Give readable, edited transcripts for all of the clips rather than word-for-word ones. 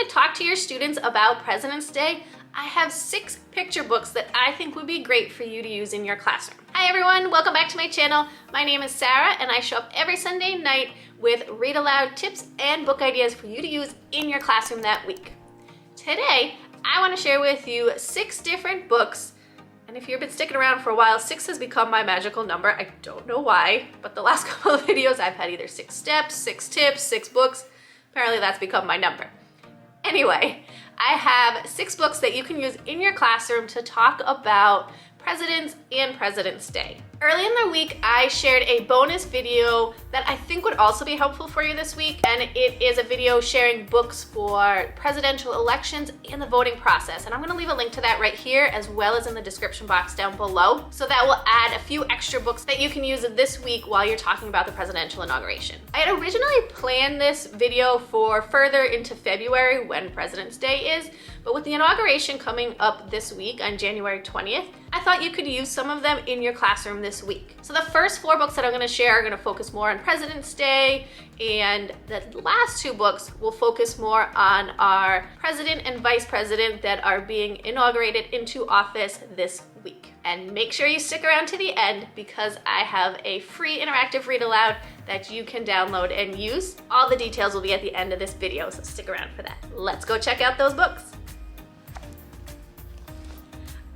to talk to your students about President's Day, I have 6 picture books that I think would be great for you to use in your classroom. Hi everyone, welcome back to my channel. My name is Sarah and I show up every Sunday night with read aloud tips and book ideas for you to use in your classroom that week. Today, I want to share with you 6 different books, and if you've been sticking around for a while, 6 has become my magical number. I don't know why, but the last couple of videos I've had either 6 steps, 6 tips, 6 books. Apparently that's become my number. Anyway, I have 6 books that you can use in your classroom to talk about presidents and President's Day. Early in the week, I shared a bonus video that I think would also be helpful for you this week, and it is a video sharing books for presidential elections and the voting process. And I'm gonna leave a link to that right here, as well as in the description box down below. So that will add a few extra books that you can use this week while you're talking about the presidential inauguration. I had originally planned this video for further into February when President's Day is, but with the inauguration coming up this week on January 20th, I thought you could use some of them in your classroom this week. So the first 4 books that I'm gonna share are gonna focus more on President's Day, and the last 2 books will focus more on our president and vice president that are being inaugurated into office this week. And make sure you stick around to the end because I have a free interactive read aloud that you can download and use. All the details will be at the end of this video, so stick around for that. Let's go check out those books.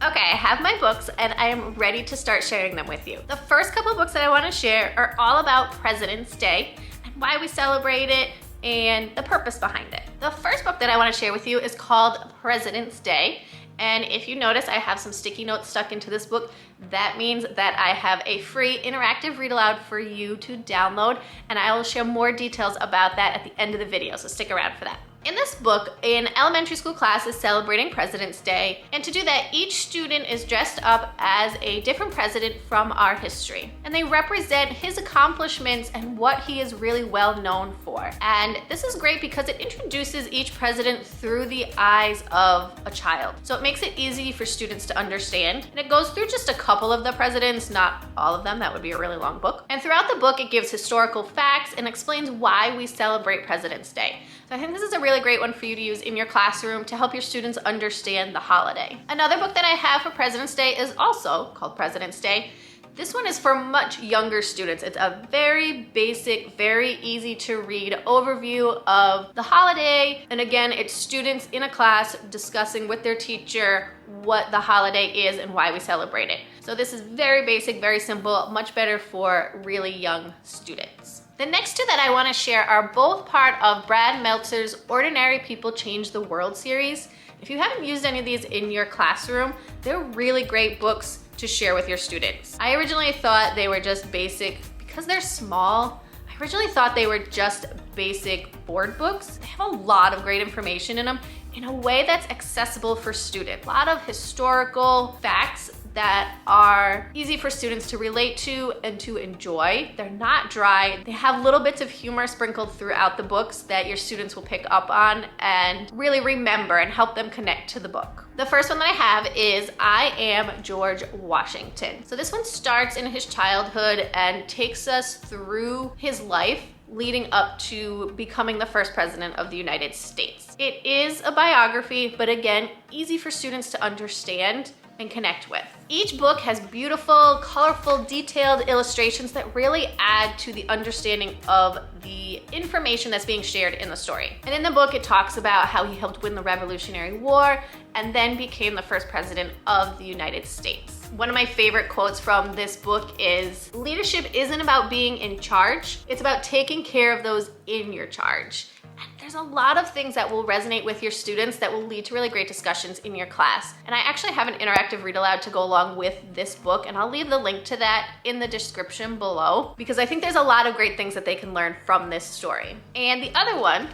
Okay, I have my books and I am ready to start sharing them with you. The first couple of books that I want to share are all about President's Day and why we celebrate it and the purpose behind it. The first book that I want to share with you is called President's Day. And if you notice, I have some sticky notes stuck into this book. That means that I have a free interactive read aloud for you to download, and I will share more details about that at the end of the video, so stick around for that. In this book, an elementary school class is celebrating President's Day, and to do that, each student is dressed up as a different president from our history. And they represent his accomplishments and what he is really well known for. And this is great because it introduces each president through the eyes of a child. So it makes it easy for students to understand. And it goes through just a couple of the presidents, not all of them, that would be a really long book. And throughout the book, it gives historical facts and explains why we celebrate President's Day. So I think this is a really great one for you to use in your classroom to help your students understand the holiday. Another book that I have for President's Day is also called President's Day. This one is for much younger students. It's a very basic, very easy to read overview of the holiday. And again, it's students in a class discussing with their teacher what the holiday is and why we celebrate it. So this is very basic, very simple, much better for really young students. The next 2 that I want to share are both part of Brad Meltzer's Ordinary People Change the World series. If you haven't used any of these in your classroom, they're really great books to share with your students. I originally thought they were just basic, because they're small, I originally thought they were just basic board books. They have a lot of great information in them in a way that's accessible for students. A lot of historical facts that are easy for students to relate to and to enjoy. They're not dry. They have little bits of humor sprinkled throughout the books that your students will pick up on and really remember and help them connect to the book. The first one that I have is I Am George Washington. So this one starts in his childhood and takes us through his life leading up to becoming the first president of the United States. It is a biography, but again, easy for students to understand and connect with. Each book has beautiful, colorful, detailed illustrations that really add to the understanding of the information that's being shared in the story. And in the book, it talks about how he helped win the Revolutionary War and then became the first president of the United States. One of my favorite quotes from this book is, "Leadership isn't about being in charge, it's about taking care of those in your charge." And there's a lot of things that will resonate with your students that will lead to really great discussions in your class. And I actually have an interactive read aloud to go along with this book, and I'll leave the link to that in the description below because I think there's a lot of great things that they can learn from this story. And the other one,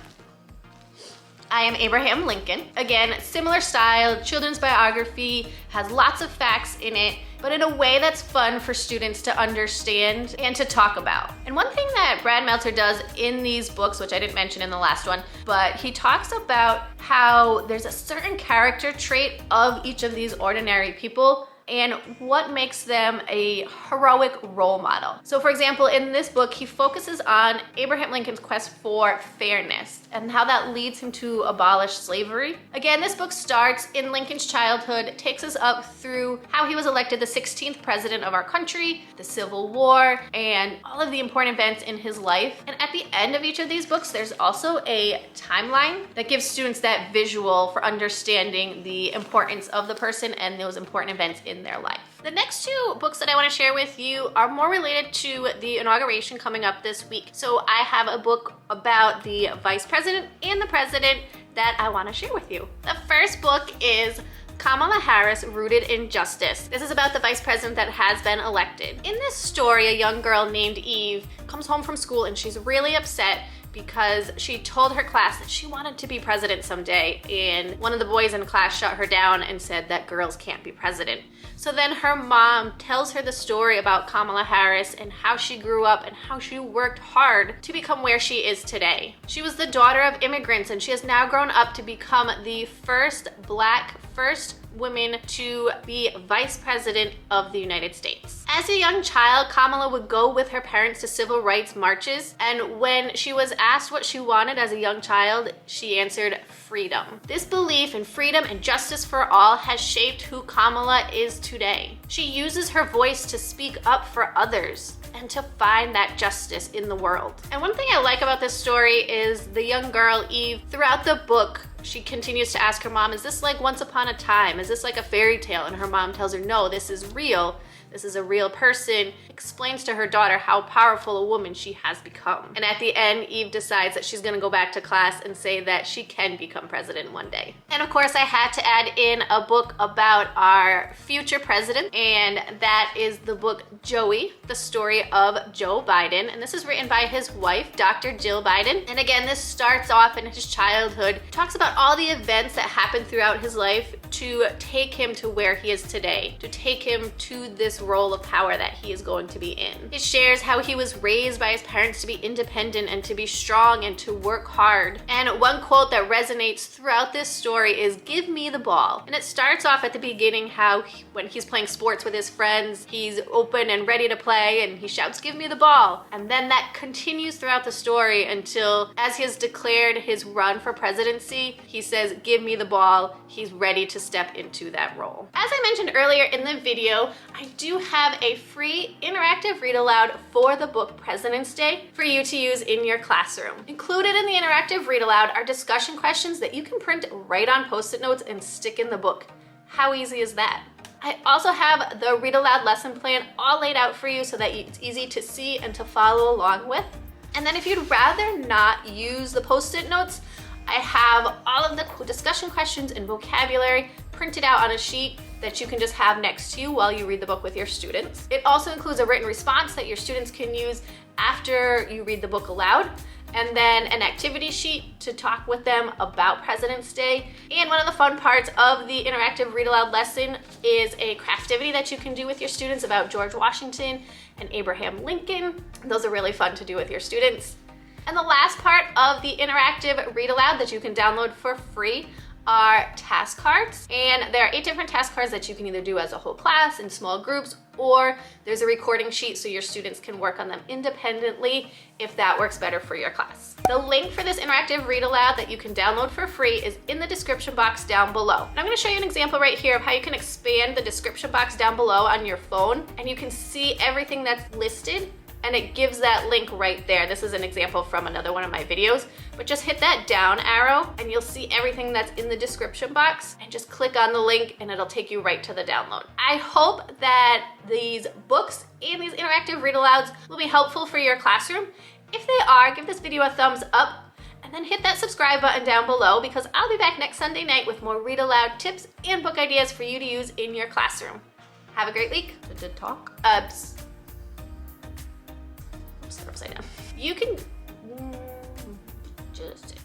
I Am Abraham Lincoln. Again, similar style, children's biography, has lots of facts in it, but in a way that's fun for students to understand and to talk about. And one thing that Brad Meltzer does in these books, which I didn't mention in the last one, but he talks about how there's a certain character trait of each of these ordinary people, and what makes them a heroic role model. So for example, in this book, he focuses on Abraham Lincoln's quest for fairness and how that leads him to abolish slavery. Again, this book starts in Lincoln's childhood, takes us up through how he was elected the 16th president of our country, the Civil War, and all of the important events in his life. And at the end of each of these books, there's also a timeline that gives students that visual for understanding the importance of the person and those important events in their life. The next two books that I want to share with you are more related to the inauguration coming up this week. So I have a book about the vice president and the president that I want to share with you. The first book is Kamala Harris, Rooted in Justice. This is about the vice president that has been elected. In this story, a young girl named Eve comes home from school and she's really upset because she told her class that she wanted to be president someday, and one of the boys in class shut her down and said that girls can't be president. So then her mom tells her the story about Kamala Harris and how she grew up and how she worked hard to become where she is today. She was the daughter of immigrants, and she has now grown up to become the first woman to be vice president of the United States. As a young child, Kamala would go with her parents to civil rights marches, and when she was asked what she wanted as a young child, she answered freedom. This belief in freedom and justice for all has shaped who Kamala is today. She uses her voice to speak up for others and to find that justice in the world. And one thing I like about this story is the young girl, Eve, throughout the book, she continues to ask her mom, is this like Once Upon a Time? Is this like a fairy tale? And her mom tells her, no, this is real. This is a real person, explains to her daughter how powerful a woman she has become. And at the end, Eve decides that she's gonna go back to class and say that she can become president one day. And of course, I had to add in a book about our future president, and that is the book Joey, the story of Joe Biden. And this is written by his wife, Dr. Jill Biden. And again, this starts off in his childhood, talks about all the events that happened throughout his life to take him to where he is today, to take him to this role of power that he is going to be in. It shares how he was raised by his parents to be independent and to be strong and to work hard. And one quote that resonates throughout this story is, "Give me the ball." And it starts off at the beginning how when he's playing sports with his friends, he's open and ready to play and he shouts, "Give me the ball." And then that continues throughout the story until, as he has declared his run for presidency, he says, "Give me the ball." He's ready to step into that role. As I mentioned earlier in the video, I do have a free interactive read aloud for the book President's Day for you to use in your classroom. Included in the interactive read aloud are discussion questions that you can print right on Post-it notes and stick in the book. How easy is that? I also have the read aloud lesson plan all laid out for you so that it's easy to see and to follow along with. And then if you'd rather not use the Post-it notes, I have all of the discussion questions and vocabulary printed out on a sheet that you can just have next to you while you read the book with your students. It also includes a written response that your students can use after you read the book aloud, and then an activity sheet to talk with them about President's Day. And one of the fun parts of the interactive read aloud lesson is a craftivity that you can do with your students about George Washington and Abraham Lincoln. Those are really fun to do with your students. And the last part of the interactive read aloud that you can download for free are task cards. And there are 8 different task cards that you can either do as a whole class in small groups, or there's a recording sheet so your students can work on them independently if that works better for your class. The link for this interactive read aloud that you can download for free is in the description box down below. And I'm going to show you an example right here of how you can expand the description box down below on your phone, and you can see everything that's listed, and it gives that link right there. This is an example from another one of my videos, but just hit that down arrow and you'll see everything that's in the description box, and just click on the link and it'll take you right to the download. I hope that these books and these interactive read alouds will be helpful for your classroom. If they are, give this video a thumbs up and then hit that subscribe button down below, because I'll be back next Sunday night with more read aloud tips and book ideas for you to use in your classroom. Have a great week. Did talk? Upside down. You can just